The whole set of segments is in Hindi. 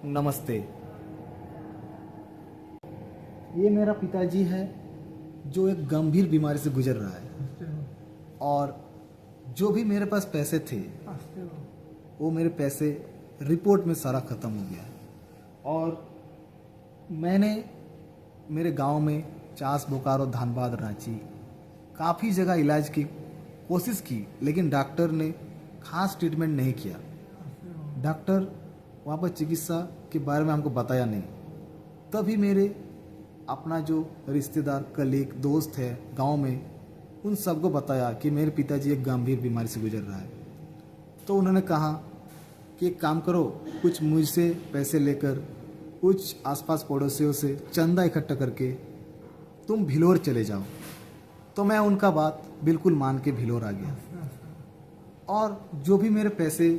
नमस्ते। ये मेरा पिताजी है जो एक गंभीर बीमारी से गुजर रहा है और जो भी मेरे पास पैसे थे वो मेरे पैसे रिपोर्ट में सारा ख़त्म हो गया है। और मैंने मेरे गांव में चास, बोकारो, धनबाद, रांची काफ़ी जगह इलाज की कोशिश की, लेकिन डॉक्टर ने खास ट्रीटमेंट नहीं किया। डॉक्टर वहाँ पर चिकित्सा के बारे में हमको बताया नहीं। तभी मेरे अपना जो रिश्तेदार, कलीग, दोस्त है गांव में, उन सबको बताया कि मेरे पिताजी एक गंभीर बीमारी से गुजर रहा है। तो उन्होंने कहा कि एक काम करो, कुछ मुझसे पैसे लेकर, कुछ आसपास पड़ोसियों से चंदा इकट्ठा करके तुम भिलोर चले जाओ। तो मैं उनका बात बिल्कुल मान के भिलोर आ गया और जो भी मेरे पैसे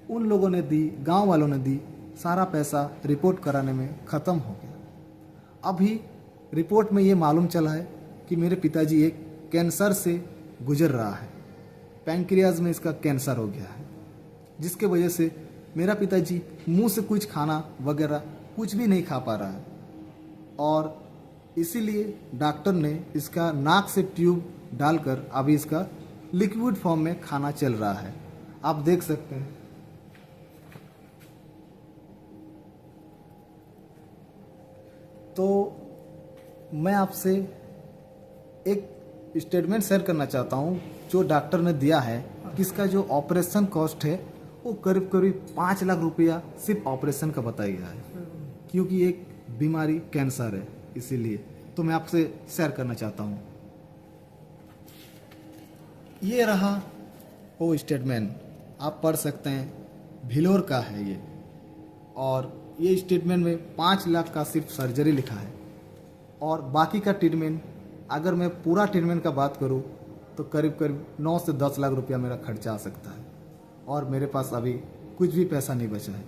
उन लोगों ने दी, गांव वालों ने दी, सारा पैसा रिपोर्ट कराने में ख़त्म हो गया। अभी रिपोर्ट में ये मालूम चला है कि मेरे पिताजी एक कैंसर से गुजर रहा है। पैंक्रियाज में इसका कैंसर हो गया है, जिसके वजह से मेरा पिताजी मुंह से कुछ खाना वगैरह कुछ भी नहीं खा पा रहा है। और इसीलिए डॉक्टर ने इसका नाक से ट्यूब डालकर अभी इसका लिक्विड फॉर्म में खाना चल रहा है। आप देख सकते हैं। तो मैं आपसे एक स्टेटमेंट शेयर करना चाहता हूँ जो डॉक्टर ने दिया है कि इसका जो ऑपरेशन कॉस्ट है वो करीब करीब 5 लाख रुपया सिर्फ ऑपरेशन का बताया गया है, क्योंकि एक बीमारी कैंसर है, इसीलिए। तो मैं आपसे शेयर करना चाहता हूँ। ये रहा वो स्टेटमेंट, आप पढ़ सकते हैं, भिलोर का है ये। और ये स्टेटमेंट में 5 लाख का सिर्फ सर्जरी लिखा है और बाकी का ट्रीटमेंट, अगर मैं पूरा ट्रीटमेंट का बात करूँ तो करीब करीब 9 से 10 लाख रुपया मेरा खर्चा आ सकता है। और मेरे पास अभी कुछ भी पैसा नहीं बचा है,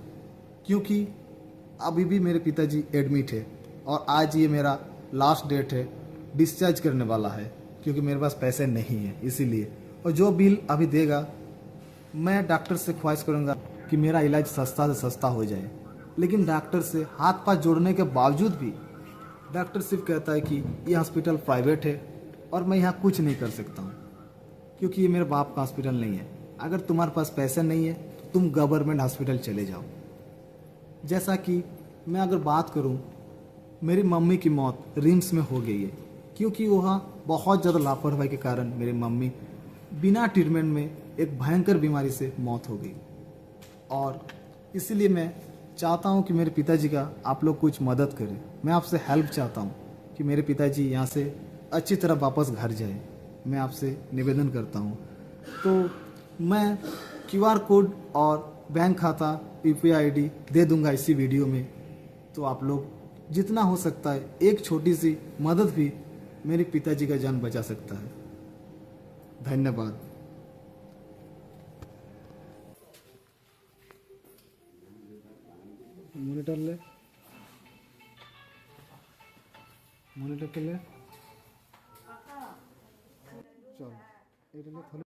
क्योंकि अभी भी मेरे पिताजी एडमिट है और आज ये मेरा लास्ट डेट है, डिस्चार्ज करने वाला है, क्योंकि मेरे पास पैसे नहीं है इसीलिए। और जो बिल अभी देगा, मैं डॉक्टर से ख्वाहिश करूँगा कि मेरा इलाज सस्ता से सस्ता हो जाए। लेकिन डॉक्टर से हाथ पांव जोड़ने के बावजूद भी डॉक्टर सिर्फ कहता है कि ये हॉस्पिटल प्राइवेट है और मैं यहाँ कुछ नहीं कर सकता हूँ, क्योंकि ये मेरे बाप का हॉस्पिटल नहीं है। अगर तुम्हारे पास पैसे नहीं है तो तुम गवर्नमेंट हॉस्पिटल चले जाओ। जैसा कि मैं अगर बात करूँ, मेरी मम्मी की मौत रिम्स में हो गई है, क्योंकि वहाँ बहुत ज़्यादा लापरवाही के कारण मेरी मम्मी बिना ट्रीटमेंट में एक भयंकर बीमारी से मौत हो गई। और इसीलिए मैं चाहता हूँ कि मेरे पिताजी का आप लोग कुछ मदद करें। मैं आपसे हेल्प चाहता हूँ कि मेरे पिताजी यहाँ से अच्छी तरह वापस घर जाए। मैं आपसे निवेदन करता हूँ। तो मैं QR कोड और बैंक खाता, UPI ID दे दूँगा इसी वीडियो में। तो आप लोग जितना हो सकता है, एक छोटी सी मदद भी मेरे पिताजी का जान बचा सकता है। धन्यवाद। मॉनिटर ले, मॉनिटर के ले, चल।